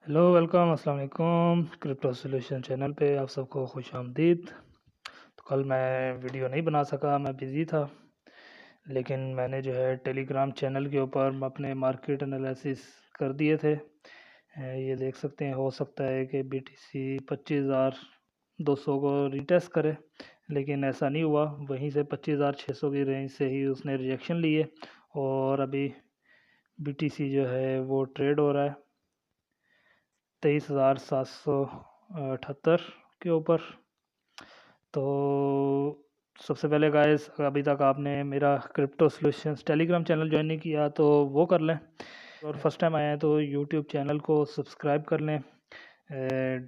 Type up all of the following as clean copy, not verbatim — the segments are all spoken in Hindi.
हेलो वेलकम अस्सलाम वालेकुम क्रिप्टो सोल्यूशन चैनल पे आप सबको खुश आमदीद। तो कल मैं वीडियो नहीं बना सका, मैं बिज़ी था। लेकिन मैंने जो है टेलीग्राम चैनल के ऊपर अपने मार्केट एनालिसिस कर दिए थे। ये देख सकते हैं, हो सकता है कि BTC 25,200 को रीटेस्ट करे, लेकिन ऐसा नहीं हुआ। वहीं से 25,600 की रेंज से ही उसने रिजेक्शन लिए और अभी BTC जो है वो ट्रेड हो रहा है 23,778 के ऊपर। तो सबसे पहले गाइस, अभी तक आपने मेरा crypto solutions Telegram channel join नहीं किया तो वो कर लें, और फर्स्ट टाइम आए हैं तो यूट्यूब चैनल को सब्सक्राइब कर लें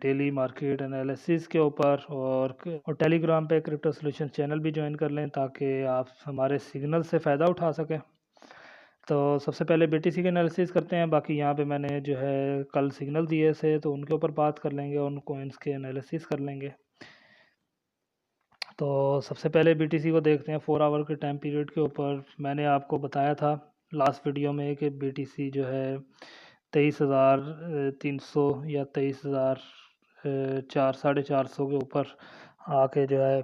डेली मार्केट एनालिसिस के ऊपर। और टेलीग्राम पे क्रिप्टो सॉल्यूशंस चैनल भी ज्वाइन कर लें ताकि आप हमारे सिग्नल से फ़ायदा उठा सकें। तो सबसे पहले BTC के एनालिसिस करते हैं। बाकी यहाँ पे मैंने जो है कल सिग्नल दिए थे तो उनके ऊपर बात कर लेंगे, उन कॉइन्स के एनालिसिस कर लेंगे। तो सबसे पहले BTC को देखते हैं 4 आवर के टाइम पीरियड के ऊपर। मैंने आपको बताया था लास्ट वीडियो में कि BTC जो है 23,300 या 23,000 450 के ऊपर आके जो है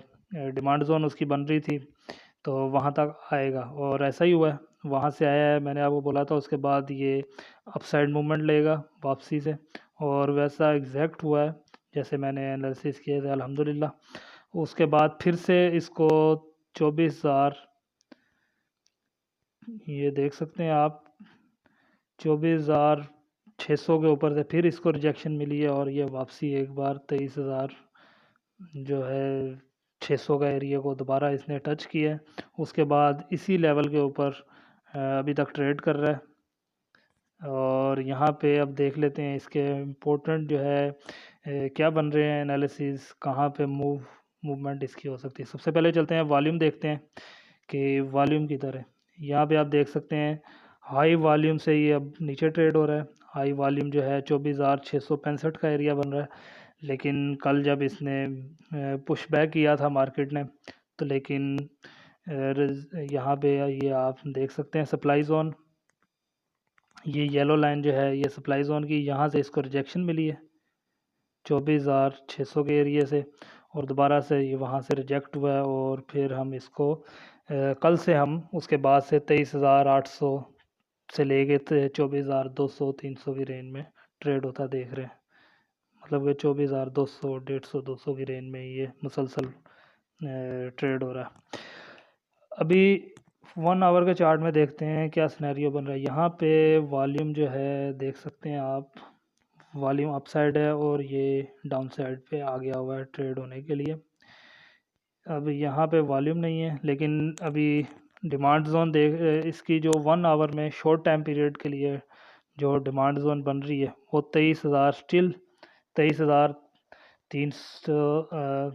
डिमांड जोन उसकी बन रही थी, तो वहाँ तक आएगा और ऐसा ही हुआ है। वहाँ से आया है, मैंने आपको बोला था। उसके बाद ये अपसाइड मूवमेंट लेगा वापसी से, और वैसा एग्जैक्ट हुआ है जैसे मैंने एनालिसिस किए थे अल्हम्दुलिल्लाह। उसके बाद फिर से इसको 24,000, ये देख सकते हैं आप, 24,600 के ऊपर से फिर इसको रिजेक्शन मिली है और ये वापसी एक बार 23,000 जो है 600 का एरिया को दोबारा इसने टच किया है। उसके बाद इसी लेवल के ऊपर अभी तक ट्रेड कर रहा है। और यहाँ पे अब देख लेते हैं इसके इम्पोर्टेंट जो है क्या बन रहे हैं एनालिसिस, कहाँ पे मूवमेंट इसकी हो सकती है। सबसे पहले चलते हैं वॉल्यूम देखते हैं कि वॉल्यूम की तरह यहाँ पे आप देख सकते हैं हाई वॉल्यूम से ये अब नीचे ट्रेड हो रहा है। हाई वॉल्यूम जो है 24,665 का एरिया बन रहा है। लेकिन कल जब इसने पुश बैक किया था मार्केट ने, तो लेकिन यहाँ पे ये आप देख सकते हैं सप्लाई जोन, ये येलो लाइन जो है ये सप्लाई जोन की, यहाँ से इसको रिजेक्शन मिली है 24,600 के एरिया से, और दोबारा से ये वहाँ से रिजेक्ट हुआ है। और फिर हम इसको कल से हम उसके बाद से 23,800 से लेके 24,200 300 की रेंज में ट्रेड होता देख रहे हैं। मतलब कि 24,200 150 200 की रेंज में ये मुसलसल ट्रेड हो रहा है। अभी 1 आवर के चार्ट में देखते हैं क्या सिनेरियो बन रहा है। यहाँ पे वॉल्यूम जो है देख सकते हैं आप, वॉल्यूम अपसाइड है और ये डाउन साइड पे आ गया हुआ है ट्रेड होने के लिए। अब यहाँ पे वॉल्यूम नहीं है, लेकिन अभी डिमांड जोन देख इसकी जो 1 आवर में शॉर्ट टाइम पीरियड के लिए जो डिमांड जोन बन रही है वो 23,000 स्टिल 23,300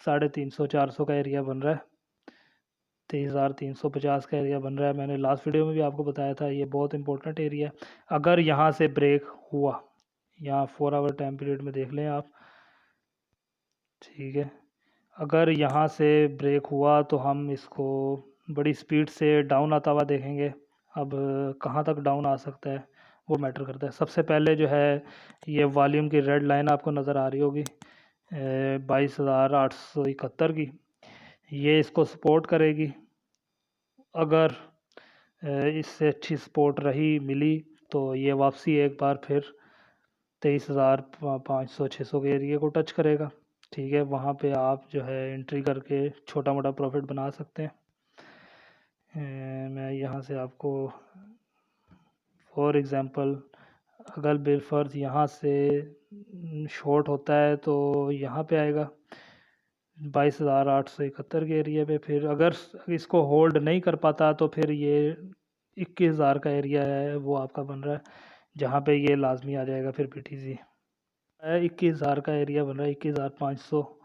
350 400 का एरिया बन रहा है। 23,350 का एरिया बन रहा है। मैंने लास्ट वीडियो में भी आपको बताया था ये बहुत इंपॉर्टेंट एरिया है। अगर यहाँ से ब्रेक हुआ, यहाँ 4 आवर टाइम पीरियड में देख लें आप, ठीक है, अगर यहाँ से ब्रेक हुआ तो हम इसको बड़ी स्पीड से डाउन आता हुआ देखेंगे। अब कहाँ तक डाउन आ सकता है वो मैटर करता है। सबसे पहले जो है ये वॉल्यूम की रेड लाइन आपको नज़र आ रही होगी 22,871 की, ये इसको सपोर्ट करेगी। अगर इससे अच्छी सपोर्ट रही मिली तो ये वापसी एक बार फिर 23,500 600 के एरिया को टच करेगा। ठीक है, वहाँ पे आप जो है एंट्री करके छोटा मोटा प्रॉफिट बना सकते हैं। मैं यहाँ से आपको फॉर एग्ज़ाम्पल, अगर बेफर्ज यहाँ से शॉर्ट होता है तो यहाँ पे आएगा 22,871 के एरिया पे। फिर अगर इसको होल्ड नहीं कर पाता तो फिर ये 21,000 का एरिया है वो आपका बन रहा है, जहाँ पे ये लाजमी आ जाएगा फिर BTC। 21,000 का एरिया बन रहा है, 21,500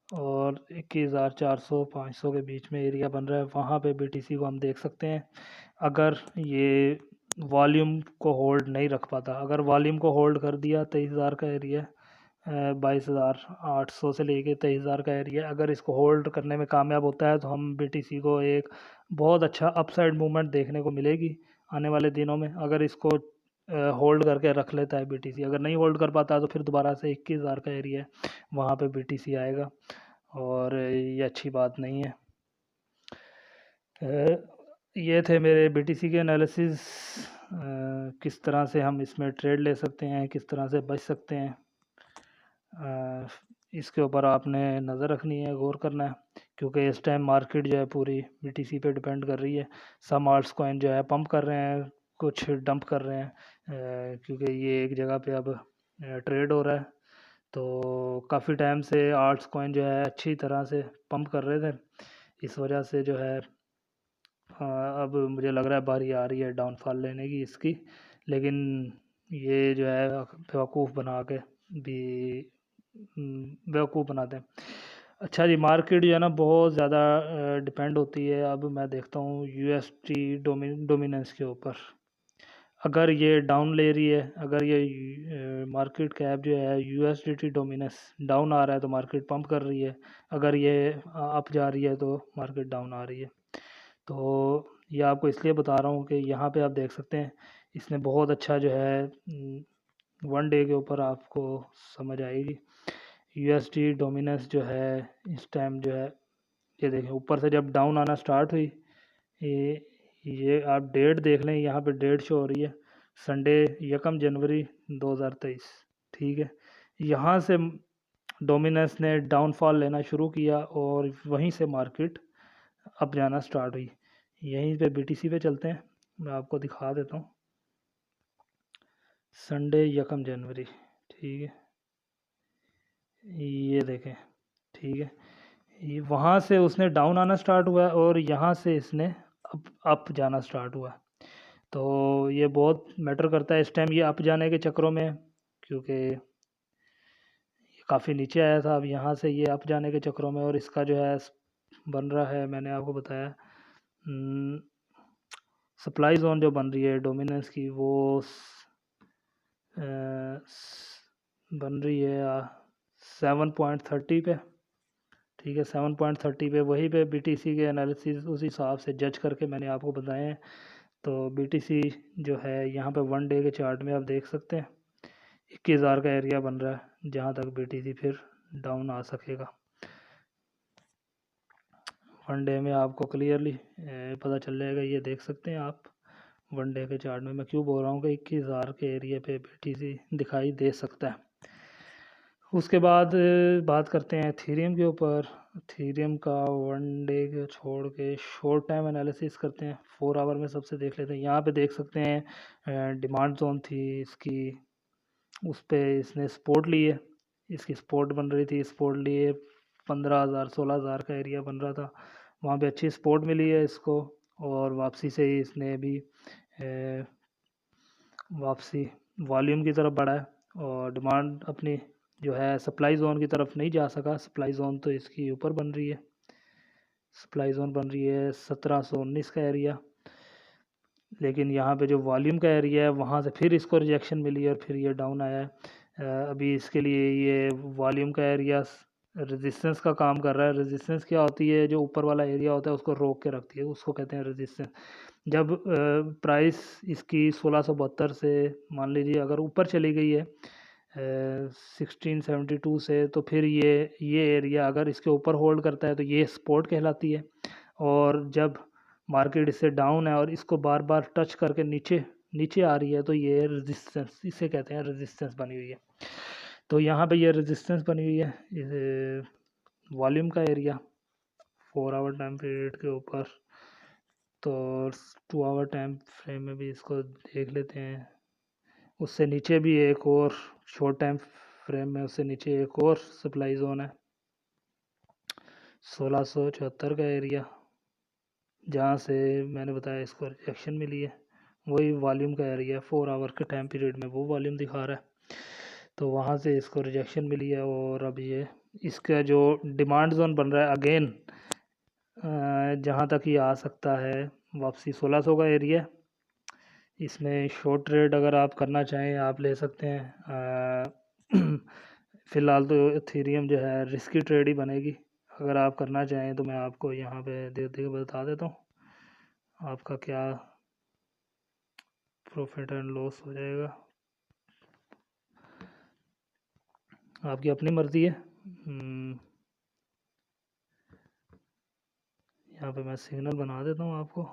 और 21,400 500 के बीच में एरिया बन रहा है। वहाँ पे BTC को हम देख सकते हैं। अगर ये वॉल्यूम को होल्ड नहीं रख पाता, अगर वॉल्यूम को होल्ड कर दिया 23,000 का एरिया, 22,800 से लेके 23,000 का एरिया, अगर इसको होल्ड करने में कामयाब होता है तो हम BTC को एक बहुत अच्छा अपसाइड मूवमेंट देखने को मिलेगी आने वाले दिनों में। अगर इसको होल्ड करके रख लेता है बीटीसी। अगर नहीं होल्ड कर पाता तो फिर दोबारा से 21,000 का एरिया है, वहाँ पे बीटीसी आएगा, और ये अच्छी बात नहीं है। ये थे मेरे बीटीसी के एनालिसिस, किस तरह से हम इसमें ट्रेड ले सकते हैं, किस तरह से बच सकते हैं, इसके ऊपर आपने नज़र रखनी है, गौर करना है, क्योंकि इस टाइम मार्केट जो है पूरी बीटीसी पे डिपेंड कर रही है। सम आल्ट्स कॉइन जो है पंप कर रहे हैं, कुछ डंप कर रहे हैं, क्योंकि ये एक जगह पे अब ट्रेड हो रहा है। तो काफ़ी टाइम से आल्ट्स कॉइन जो है अच्छी तरह से पंप कर रहे थे, इस वजह से जो है अब मुझे लग रहा है बारी आ रही है डाउनफॉल लेने की इसकी। लेकिन ये जो है बेवकूफ़ बना के भी बेवकूफ़ बनाते हैं। अच्छा जी, मार्केट जो है ना बहुत ज़्यादा डिपेंड होती है, अब मैं देखता हूँ यूएसटी डोमिनेंस के ऊपर। अगर ये डाउन ले रही है, अगर ये मार्केट कैप जो है यूएसडीटी डोमिनेंस डाउन आ रहा है तो मार्केट पंप कर रही है, अगर ये अप जा रही है तो मार्केट डाउन आ रही है। तो ये आपको इसलिए बता रहा हूँ कि यहाँ पे आप देख सकते हैं इसने बहुत अच्छा जो है 1 डे के ऊपर आपको समझ आएगी। यूएसडी डोमिनेंस जो है इस टाइम जो है, ये देखें ऊपर से जब डाउन आना स्टार्ट हुई, ये आप डेट देख लें, यहाँ पे डेट शो हो रही है संडे 1 जनवरी 2023, ठीक है। यहाँ से डोमिनेंस ने डाउनफॉल लेना शुरू किया और वहीं से मार्केट अप जाना स्टार्ट हुई। यहीं पे बीटीसी पे चलते हैं, मैं आपको दिखा देता हूँ। संडे 1 जनवरी, ठीक है, ये देखें, ठीक है, ये वहाँ से उसने डाउन आना स्टार्ट हुआ और यहाँ से इसने अप जाना स्टार्ट हुआ। तो ये बहुत मैटर करता है इस टाइम ये अप जाने के चक्करों में, क्योंकि ये काफ़ी नीचे आया था, अब यहाँ से ये अप जाने के चक्करों में, और इसका जो है बन रहा है, मैंने आपको बताया सप्लाई जोन जो बन रही है डोमिनेंस की, वो बन रही है 7.30 पे, ठीक है, 7.30 पे, वही पे बीटीसी के एनालिसिस उस हिसाब से जज करके मैंने आपको बताए हैं। तो बीटीसी जो है यहाँ पे 1 डे के चार्ट में आप देख सकते हैं 21,000 का एरिया बन रहा है, जहाँ तक बीटीसी फिर डाउन आ सकेगा। 1 डे में आपको क्लियरली पता चल जाएगा, ये देख सकते हैं आप 1 डे के चार्ट में। मैं क्यों बोल रहा हूँ कि 21,000 के एरिया पे बीटीसी दिखाई दे सकता है। उसके बाद बात करते हैं थीरियम के ऊपर। थीरियम का 1 डे को छोड़ के शॉर्ट टाइम एनालिसिस करते हैं, 4 आवर में सबसे देख लेते हैं। यहाँ पे देख सकते हैं डिमांड जोन थी इसकी, उस पर इसने सपोर्ट लिए, इसकी सपोर्ट बन रही थी, सपोर्ट लिए 15,000 16,000 का एरिया बन रहा था, वहाँ पे अच्छी सपोर्ट मिली है इसको, और वापसी से ही इसने भी वापसी वॉल्यूम की तरफ बढ़ा है, और डिमांड अपनी जो है सप्लाई जोन की तरफ नहीं जा सका। सप्लाई जोन तो इसकी ऊपर बन रही है, सप्लाई जोन बन रही है 1719 का एरिया, लेकिन यहाँ पे जो वॉल्यूम का एरिया है वहाँ से फिर इसको रिजेक्शन मिली है और फिर ये डाउन आया है। अभी इसके लिए ये वॉल्यूम का एरिया रेजिस्टेंस का काम कर रहा है। रेजिस्टेंस क्या होती है, जो ऊपर वाला एरिया होता है उसको रोक के रखती है, उसको कहते हैं रेजिस्टेंस। जब प्राइस इसकी 1672 से मान लीजिए अगर ऊपर चली गई है 1672 से, तो फिर ये एरिया अगर इसके ऊपर होल्ड करता है तो ये सपोर्ट कहलाती है, और जब मार्केट इससे डाउन है और इसको बार बार टच करके नीचे नीचे आ रही है तो ये रेजिस्टेंस, इसे कहते हैं रेजिस्टेंस बनी हुई है। तो यहाँ पे ये रेजिस्टेंस बनी हुई है इस वॉल्यूम का एरिया 4 आवर टाइम पीरियड के ऊपर। तो 2 आवर टाइम फ्रेम में भी इसको देख लेते हैं, उससे नीचे भी एक और शॉर्ट टाइम फ्रेम में उससे नीचे एक और सप्लाई जोन है 1674 का एरिया, जहाँ से मैंने बताया इसको रिजेक्शन मिली है। वही वॉल्यूम का एरिया 4 आवर के टाइम पीरियड में वो वॉल्यूम दिखा रहा है, तो वहाँ से इसको रिजेक्शन मिली है, और अब ये इसका जो डिमांड जोन बन रहा है अगेन जहाँ तक ये आ सकता है वापसी 1600 का एरिया। इसमें शॉर्ट ट्रेड अगर आप करना चाहें आप ले सकते हैं। फ़िलहाल तो एथेरियम जो है रिस्की ट्रेड ही बनेगी, अगर आप करना चाहें तो मैं आपको यहाँ पे दे दे बता देता हूँ आपका क्या प्रॉफिट एंड लॉस हो जाएगा, आपकी अपनी मर्ज़ी है। यहाँ पे मैं सिग्नल बना देता हूँ आपको।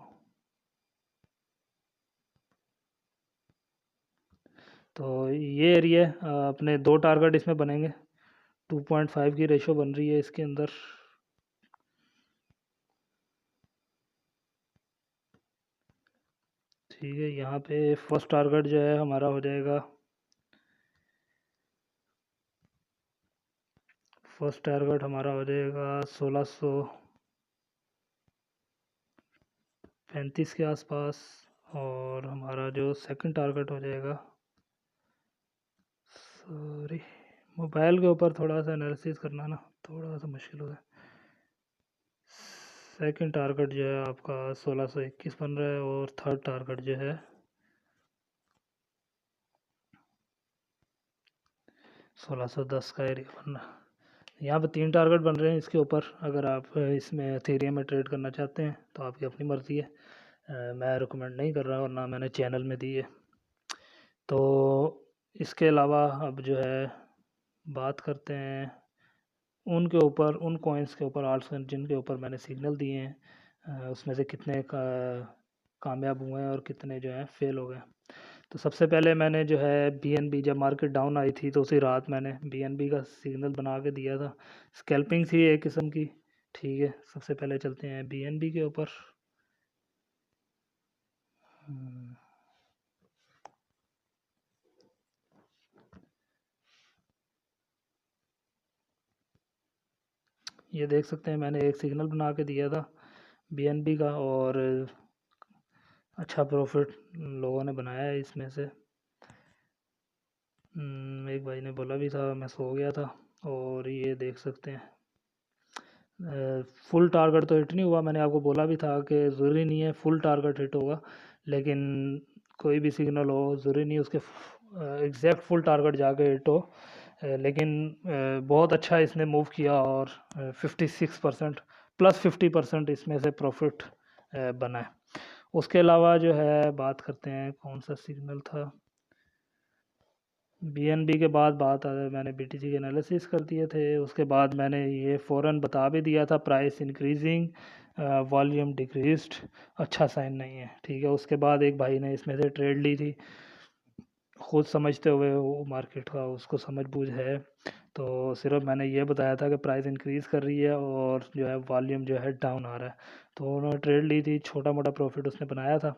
तो ये एरिया अपने 2 टारगेट इसमें बनेंगे, 2.5 की रेशो बन रही है इसके अंदर। ठीक है, यहाँ पे फर्स्ट टारगेट जो है हमारा हो जाएगा, फर्स्ट टारगेट हमारा हो जाएगा 1635 के आसपास, और हमारा जो सेकंड टारगेट हो जाएगा, सॉरी मोबाइल के ऊपर थोड़ा सा एनालिसिस करना ना थोड़ा सा मुश्किल होता है। सेकंड टारगेट जो है आपका 1621 बन रहा है, और थर्ड टारगेट जो है 1610 का एरिया बन रहा है। यहाँ पे 3 टारगेट बन रहे हैं इसके ऊपर। अगर आप इसमें एथेरियम में ट्रेड करना चाहते हैं तो आपकी अपनी मर्ज़ी है, मैं रिकमेंड नहीं कर रहा और ना मैंने चैनल में दी है। तो इसके अलावा अब जो है बात करते हैं उनके ऊपर, उन कॉइन्स के ऊपर, आल्ट्स जिनके ऊपर मैंने सिग्नल दिए हैं, उसमें से कितने कामयाब हुए हैं और कितने जो हैं फेल हो गए। तो सबसे पहले मैंने जो है BNB, जब मार्केट डाउन आई थी तो उसी रात मैंने BNB का सिग्नल बना के दिया था। स्कैल्पिंग थी एक किस्म की। ठीक है, सबसे पहले चलते हैं BNB के ऊपर। ये देख सकते हैं मैंने एक सिग्नल बना के दिया था BNB का, और अच्छा प्रॉफिट लोगों ने बनाया है इसमें से। एक भाई ने बोला भी था, मैं सो गया था। और ये देख सकते हैं फुल टारगेट तो हिट नहीं हुआ, मैंने आपको बोला भी था कि ज़रूरी नहीं है फुल टारगेट हिट होगा, लेकिन कोई भी सिग्नल हो ज़रूरी नहीं उसके एग्जैक्ट फुल टारगेट जाके हिट हो। लेकिन बहुत अच्छा इसने मूव किया, और 56% प्लस 50% इसमें से प्रॉफिट बना है। उसके अलावा जो है बात करते हैं कौन सा सिग्नल था। BNB के बाद बात मैंने BTC के एनालिसिस कर दिए थे। उसके बाद मैंने ये फ़ौरन बता भी दिया था, प्राइस इंक्रीजिंग, वॉल्यूम डिक्रीज्ड, अच्छा साइन नहीं है। ठीक है, उसके बाद एक भाई ने इसमें से ट्रेड ली थी, खुद समझते हुए वो मार्केट का उसको समझ बूझ है, तो सिर्फ मैंने ये बताया था कि प्राइस इंक्रीज़ कर रही है और जो है वॉल्यूम जो है डाउन आ रहा है। तो उन्होंने ट्रेड ली थी, छोटा मोटा प्रॉफिट उसने बनाया था।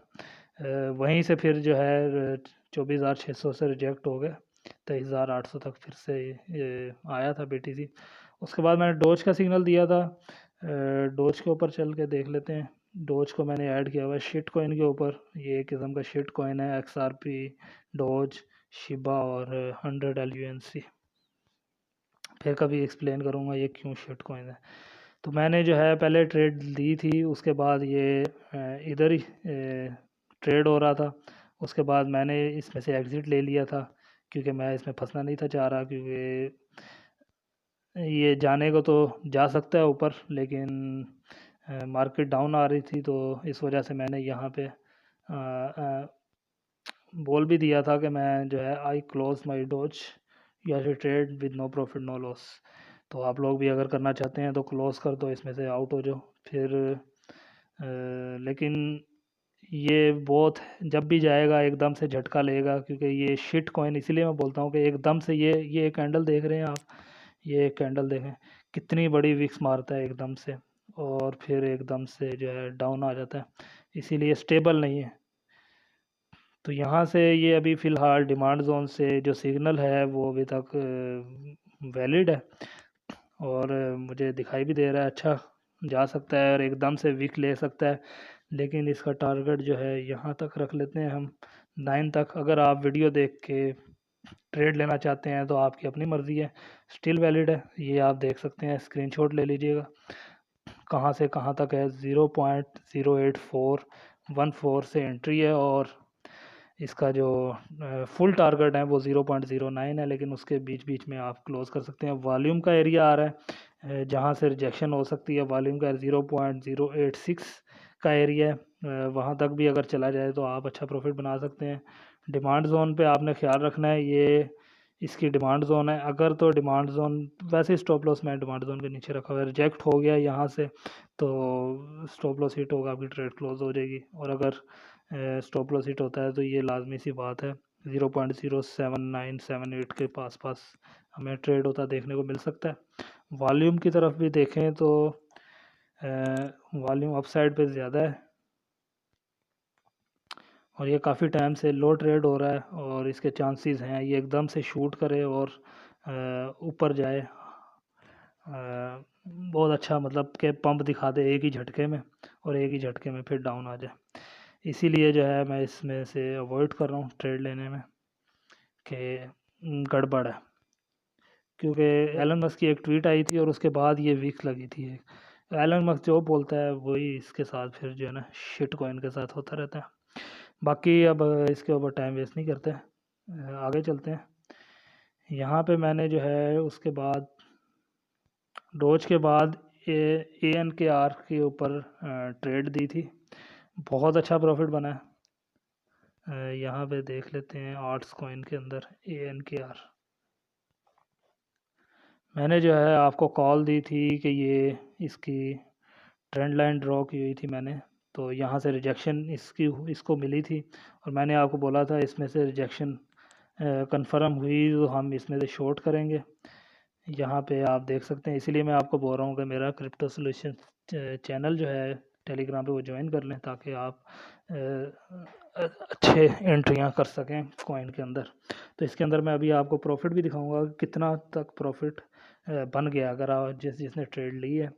वहीं से फिर जो है 24,600 से रिजेक्ट हो गए, 23,800 तक फिर से ये आया था BTC। उसके बाद मैंने डोज का सिग्नल दिया था। डोज के ऊपर चल के देख लेते हैं। डोज को मैंने ऐड किया हुआ है शिट कॉइन के ऊपर। ये एक किस्म का शिट कॉइन है, XRP, डोज, शिबा और 100 LUNC। फिर कभी एक्सप्लेन करूँगा ये क्यों शिट कॉइन है। तो मैंने जो है पहले ट्रेड दी थी, उसके बाद ये इधर ही ट्रेड हो रहा था। उसके बाद मैंने इसमें से एग्ज़िट ले लिया था, क्योंकि मैं इसमें फंसना नहीं था चाह रहा, क्योंकि ये जाने को तो जा सकता है ऊपर, लेकिन मार्केट डाउन आ रही थी, तो इस वजह से मैंने यहाँ पे बोल भी दिया था कि मैं जो है आई क्लोज माई डोज या trade with no profit no loss. तो आप लोग भी अगर करना चाहते हैं तो क्लोज कर दो, इसमें से आउट हो जाओ फिर। लेकिन ये बहुत जब भी जाएगा एकदम से झटका लेगा, क्योंकि ये शिट कॉइन, इसीलिए मैं बोलता हूँ कि एकदम से ये कैंडल देख रहे हैं आप, ये कैंडल देखें कितनी बड़ी विक्स मारता है एकदम से, और फिर एकदम से जो है डाउन आ जाता है, इसीलिए स्टेबल नहीं है। तो यहाँ से ये अभी फ़िलहाल डिमांड जोन से जो सिग्नल है वो अभी तक वैलिड है, और मुझे दिखाई भी दे रहा है अच्छा जा सकता है और एकदम से विक ले सकता है। लेकिन इसका टारगेट जो है यहाँ तक रख लेते हैं हम, 9 तक। अगर आप वीडियो देख के ट्रेड लेना चाहते हैं तो आपकी अपनी मर्ज़ी है, स्टिल वैलिड है। ये आप देख सकते हैं, स्क्रीनशॉट ले लीजिएगा कहाँ से कहाँ तक है। 0.08414 से एंट्री है, और इसका जो फुल टारगेट है वो 0.09 है, लेकिन उसके बीच बीच में आप क्लोज कर सकते हैं। वॉल्यूम का एरिया आ रहा है जहाँ से रिजेक्शन हो सकती है, वॉल्यूम का 0.086 का एरिया है, वहाँ तक भी अगर चला जाए तो आप अच्छा प्रॉफिट बना सकते हैं। डिमांड जोन पे आपने ख्याल रखना है, ये इसकी डिमांड जोन है। अगर तो डिमांड जोन, वैसे स्टॉप लॉस मैं डिमांड जोन के नीचे रखा हुआ है, रिजेक्ट हो गया यहाँ से तो स्टॉप लॉस हिट होगा, आपकी ट्रेड क्लोज हो जाएगी। और अगर स्टॉप लॉस हिट होता है तो ये लाजमी सी बात है 0.07978 के पास पास हमें ट्रेड होता देखने को मिल सकता है। वॉल्यूम की तरफ भी देखें तो वॉल्यूम अपसाइड पे ज़्यादा है और ये काफ़ी टाइम से लो ट्रेड हो रहा है और इसके चांसेस हैं ये एकदम से शूट करे और ऊपर जाए, बहुत अच्छा, मतलब कि पंप दिखा दे एक ही झटके में और एक ही झटके में फिर डाउन आ जाए। इसीलिए जो है मैं इसमें से अवॉइड कर रहा हूँ ट्रेड लेने में कि गड़बड़ है। क्योंकि एलन मस्क की एक ट्वीट आई थी और उसके बाद ये वीक लगी थी। एलन मस्क जो बोलता है वही इसके साथ फिर जो है ना शिट कॉइन के साथ होता रहता है। बाकी अब इसके ऊपर टाइम वेस्ट नहीं करते, आगे चलते हैं। यहाँ पे मैंने जो है उसके बाद डोज के बाद एन के आर के ऊपर ट्रेड दी थी, बहुत अच्छा प्रॉफिट बना है। यहाँ पे देख लेते हैं आर्ट्स कॉइन के अंदर एन के आर। मैंने जो है आपको कॉल दी थी कि ये इसकी ट्रेंड लाइन ड्रॉ की हुई थी मैंने, तो यहाँ से रिजेक्शन इसको मिली थी और मैंने आपको बोला था इसमें से रिजेक्शन कंफर्म हुई तो हम इसमें से शॉर्ट करेंगे। यहाँ पे आप देख सकते हैं, इसीलिए मैं आपको बोल रहा हूँ कि मेरा क्रिप्टो सोल्यूशन चैनल जो है टेलीग्राम पे वो ज्वाइन कर लें ताकि आप अच्छे एंट्रियाँ कर सकें कॉइन के अंदर। तो इसके अंदर मैं अभी आपको प्रॉफिट भी दिखाऊंगा कितना तक प्रॉफिट बन गया अगर आप जिसने ट्रेड ली है।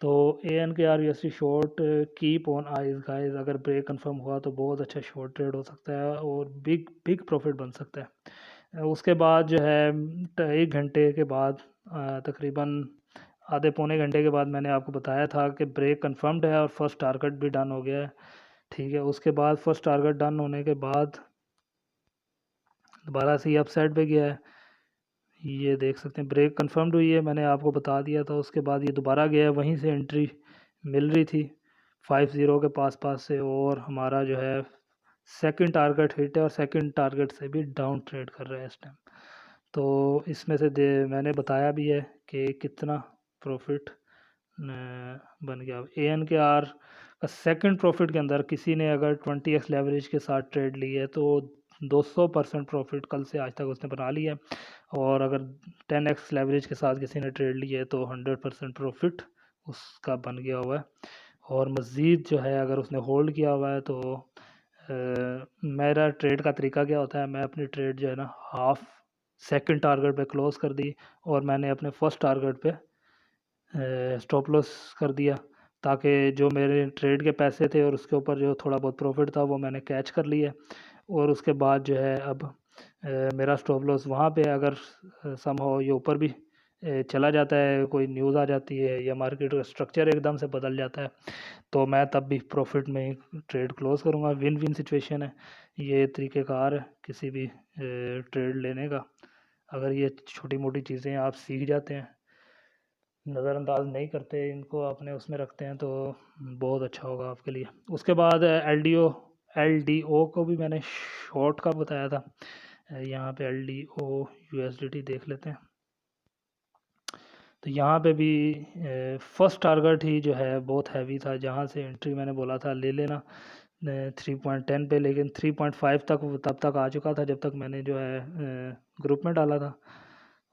तो N K R USD short keep on eyes guys, अगर ब्रेक कंफर्म हुआ तो बहुत अच्छा शॉर्ट ट्रेड हो सकता है और बिग बिग प्रॉफिट बन सकता है। उसके बाद जो है 1 घंटे के बाद तकरीबन आधे पौने घंटे के बाद मैंने आपको बताया था कि ब्रेक कंफर्म्ड है और फर्स्ट टारगेट भी डन हो गया है। ठीक है, उसके बाद फर्स्ट टारगेट डन होने के बाद दोबारा से अप साइड पे गया है, ये देख सकते हैं ब्रेक कंफर्म्ड हुई है, मैंने आपको बता दिया था। उसके बाद ये दोबारा गया है, वहीं से एंट्री मिल रही थी 50 के पास पास से और हमारा जो है सेकंड टारगेट हिट है और सेकंड टारगेट से भी डाउन ट्रेड कर रहा है इस टाइम। तो इसमें से मैंने बताया भी है कि कितना प्रॉफिट बन गया। एन के आर का सेकंड प्रॉफिट के अंदर किसी ने अगर 20x लेवरेज के साथ ट्रेड ली है तो 200% प्रॉफिट कल से आज तक उसने बना लिया है और अगर 10x लेवरेज के साथ किसी ने ट्रेड ली है तो 100% प्रॉफिट उसका बन गया हुआ है। और मज़ीद जो है अगर उसने होल्ड किया हुआ है तो मेरा ट्रेड का तरीका क्या होता है, मैं अपनी ट्रेड जो है ना हाफ सेकंड टारगेट पे क्लोज कर दी और मैंने अपने फर्स्ट टारगेट पे स्टॉप लॉस कर दिया ताकि जो मेरे ट्रेड के पैसे थे और उसके ऊपर जो थोड़ा बहुत प्रॉफिट था वो मैंने कैच कर लिया। और उसके बाद जो है अब मेरा स्टॉप लॉस वहाँ पे अगर समहाउ ये ऊपर भी चला जाता है, कोई न्यूज़ आ जाती है या मार्केट का स्ट्रक्चर एकदम से बदल जाता है तो मैं तब भी प्रॉफिट में ही ट्रेड क्लोज करूँगा। विन विन सिचुएशन है, ये तरीक़ेकार है किसी भी ट्रेड लेने का। अगर ये छोटी मोटी चीज़ें आप सीख जाते हैं, नज़रअंदाज नहीं करते इनको, अपने उसमें रखते हैं तो बहुत अच्छा होगा आपके लिए। उसके बाद एल डी ओ को भी मैंने शॉर्ट का बताया था। यहाँ पे LDO USDT देख लेते हैं। तो यहाँ पे भी फर्स्ट टारगेट ही जो है बहुत हैवी था, जहाँ से एंट्री मैंने बोला था ले लेना 3.10 पे, लेकिन 3.5 तक तब तक आ चुका था जब तक मैंने जो है ग्रुप में डाला था।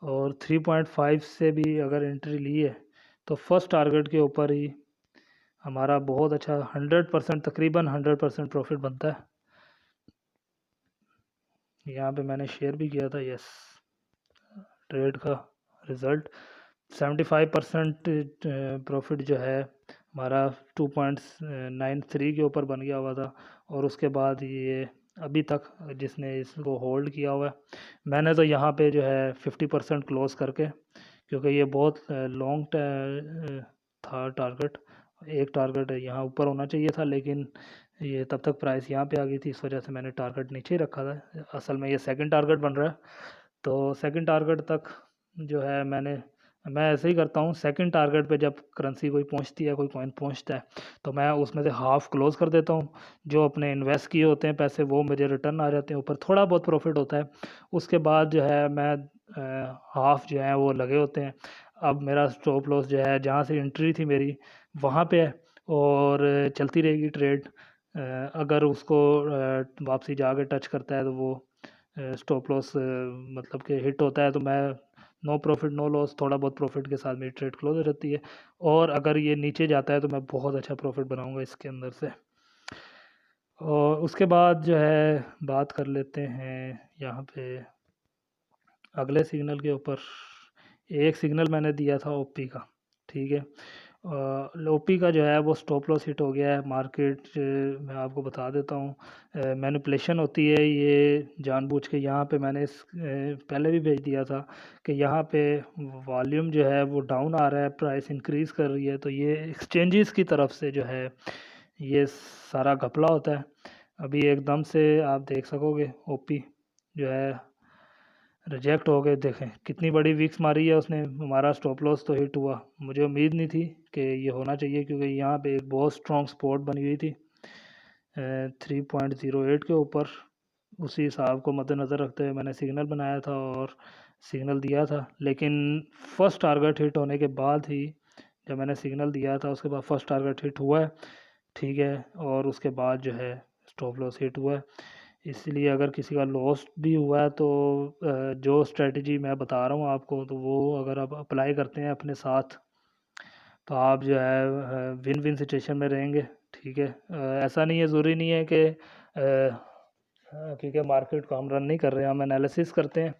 और 3.5 से भी अगर एंट्री ली है तो फर्स्ट टारगेट के ऊपर ही हमारा बहुत अच्छा 100% तकरीबन 100% प्रॉफिट बनता है। यहाँ पे मैंने शेयर भी किया था, यस, ट्रेड का रिज़ल्ट 75% प्रॉफिट जो है हमारा 2.93 के ऊपर बन गया हुआ था। और उसके बाद ये अभी तक जिसने इसको होल्ड किया हुआ है, मैंने तो यहाँ पे जो है 50% क्लोज करके, क्योंकि ये बहुत लॉन्ग था टारगेट, एक टारगेट यहाँ ऊपर होना चाहिए था लेकिन ये तब तक प्राइस यहाँ पे आ गई थी, इस वजह से मैंने टारगेट नीचे ही रखा था। असल में ये सेकंड टारगेट बन रहा है तो सेकंड टारगेट तक जो है मैंने मैं ऐसे ही करता हूँ, सेकंड टारगेट पे जब करेंसी कोई पहुँचती है, कोई कॉइन पहुँचता है, तो मैं उसमें से हाफ़ क्लोज़ कर देता हूँ। जो अपने इन्वेस्ट किए होते हैं पैसे, वो मुझे रिटर्न आ जाते हैं, ऊपर थोड़ा बहुत प्रॉफ़िट होता है। उसके बाद जो है मैं हाफ़ जो है वो लगे होते हैं। अब मेरा स्टॉप लॉस जो है जहाँ से एंट्री थी मेरी वहाँ पे है, और चलती रहेगी ट्रेड। अगर उसको वापसी जाके टच करता है तो वो स्टॉप लॉस मतलब कि हिट होता है, तो मैं नो प्रॉफिट नो लॉस, थोड़ा बहुत प्रॉफिट के साथ मेरी ट्रेड क्लोज हो जाती है। और अगर ये नीचे जाता है तो मैं बहुत अच्छा प्रॉफिट बनाऊंगा इसके अंदर से। और उसके बाद जो है बात कर लेते हैं यहाँ पे अगले सिग्नल के ऊपर। एक सिग्नल मैंने दिया था ओपी का, ठीक है। ओपी का जो है वो स्टॉप लॉस हिट हो गया है। मार्केट मैं आपको बता देता हूँ, मैनिपुलेशन होती है ये जानबूझ के। यहाँ पे मैंने पहले भी भेज दिया था कि यहाँ पे वॉल्यूम जो है वो डाउन आ रहा है, प्राइस इंक्रीज़ कर रही है, तो ये एक्सचेंजेस की तरफ से जो है ये सारा घपला होता है। अभी एकदम से आप देख सकोगे ओपी जो है रिजेक्ट हो गए। देखें कितनी बड़ी विक्स मारी है उसने, हमारा स्टॉप लॉस तो हिट हुआ। मुझे उम्मीद नहीं थी कि ये होना चाहिए, क्योंकि यहाँ पे एक बहुत स्ट्रॉन्ग सपोर्ट बनी हुई थी 3.08 के ऊपर। उसी हिसाब को मद्देनज़र रखते हुए मैंने सिग्नल बनाया था और सिग्नल दिया था। लेकिन फर्स्ट टारगेट हिट होने के बाद ही, जब मैंने सिग्नल दिया था उसके बाद फर्स्ट टारगेट हिट हुआ है, ठीक है। और उसके बाद जो है स्टॉप लॉस हिट हुआ है। इसलिए अगर किसी का लॉस भी हुआ है तो जो स्ट्रेटजी मैं बता रहा हूँ आपको, तो वो अगर आप अप्लाई करते हैं अपने साथ तो आप जो है विन विन सिचुएशन में रहेंगे, ठीक है। ऐसा नहीं है, ज़रूरी नहीं है कि क्योंकि मार्केट को हम रन नहीं कर रहे हैं, हम एनालिसिस करते हैं।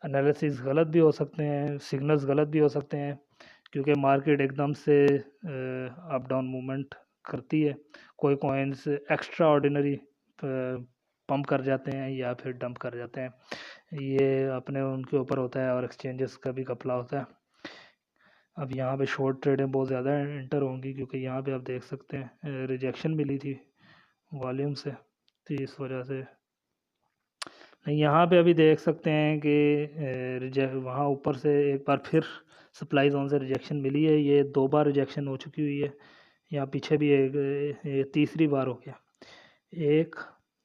एनालिसिस गलत भी हो सकते हैं, सिग्नल्स गलत भी हो सकते हैं, क्योंकि मार्केट एकदम से अप डाउन मूवमेंट करती है। कोई कॉइन्स एक्स्ट्रा ऑर्डिनरी पंप कर जाते हैं या फिर डंप कर जाते हैं, ये अपने उनके ऊपर होता है, और एक्सचेंजेस का भी घपला होता है। अब यहाँ पे शॉर्ट ट्रेडें बहुत ज़्यादा एंटर होंगी, क्योंकि यहाँ पे आप देख सकते हैं रिजेक्शन मिली थी वॉल्यूम से, तो इस वजह से नहीं। यहाँ पे अभी देख सकते हैं कि रिजेक्ट वहाँ ऊपर से एक बार फिर सप्लाई जोन से रिजेक्शन मिली है। ये 2 बार रिजेक्शन हो चुकी हुई है। यहाँ पीछे भी एक ये तीसरी बार हो गया। एक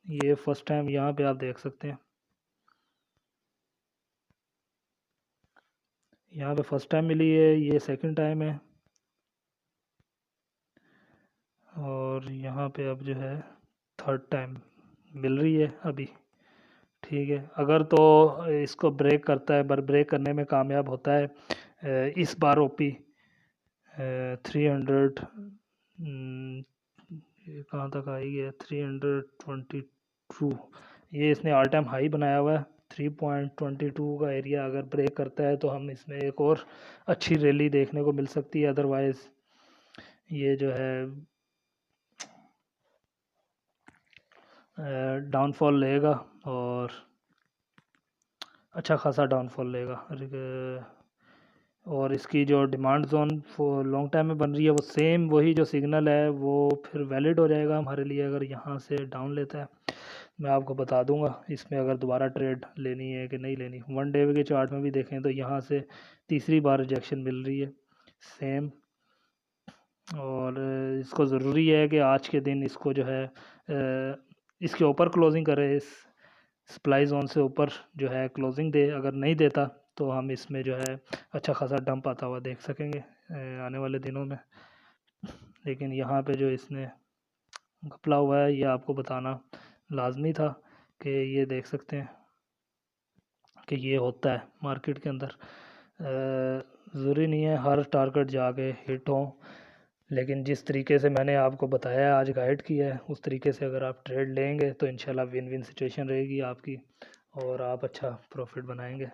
ये फर्स्ट टाइम यहाँ पे आप देख सकते हैं, यहाँ पे फर्स्ट टाइम मिली है, ये सेकंड टाइम है, और यहाँ पे अब जो है थर्ड टाइम मिल रही है अभी, ठीक है। अगर तो इसको ब्रेक करता है, पर ब्रेक करने में कामयाब होता है इस बार ओपी 300 ये कहाँ तक आई है 322, ये इसने ऑल टाइम हाई बनाया हुआ है। 3.22 का एरिया अगर ब्रेक करता है तो हम इसमें एक और अच्छी रैली देखने को मिल सकती है। अदरवाइज़ ये जो है डाउनफॉल लेगा, और अच्छा खासा डाउनफॉल लेगा। और इसकी जो डिमांड जोन लॉन्ग टाइम में बन रही है, वो सेम वही जो सिग्नल है वो फिर वैलिड हो जाएगा हमारे लिए, अगर यहाँ से डाउन लेता है। मैं आपको बता दूंगा इसमें अगर दोबारा ट्रेड लेनी है कि नहीं लेनी। 1 डे के चार्ट में भी देखें तो यहाँ से तीसरी बार रिजेक्शन मिल रही है सेम। और इसको ज़रूरी है कि आज के दिन इसको जो है इसके ऊपर क्लोजिंग करे, इस सप्लाई जोन से ऊपर जो है क्लोजिंग दे। अगर नहीं देता तो हम इसमें जो है अच्छा खासा डंप आता हुआ देख सकेंगे आने वाले दिनों में। लेकिन यहाँ पे जो इसने घपला हुआ है, ये आपको बताना लाजमी था कि ये देख सकते हैं कि ये होता है मार्केट के अंदर। ज़रूरी नहीं है हर टारगेट जाके हिट हो, लेकिन जिस तरीके से मैंने आपको बताया आज गाइड किया है, उस तरीके से अगर आप ट्रेड लेंगे तो इंशाल्लाह विन विन सिचुएशन रहेगी आपकी, और आप अच्छा प्रॉफिट बनाएंगे।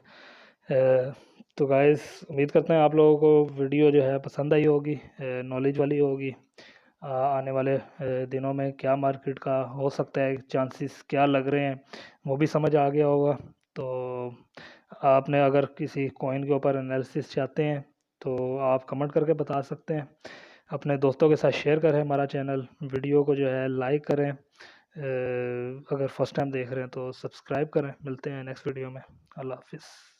तो गाइस उम्मीद करते हैं आप लोगों को वीडियो जो है पसंद आई होगी, नॉलेज वाली होगी। आने वाले दिनों में क्या मार्केट का हो सकता है, चांसेस क्या लग रहे हैं, वो भी समझ आ गया होगा। तो आपने अगर किसी कॉइन के ऊपर एनालिसिस चाहते हैं तो आप कमेंट करके बता सकते हैं। अपने दोस्तों के साथ शेयर करें हमारा चैनल, वीडियो को जो है लाइक करें, अगर फर्स्ट टाइम देख रहे हैं तो सब्सक्राइब करें। मिलते हैं नेक्स्ट वीडियो में। अल्लाह हाफिज़।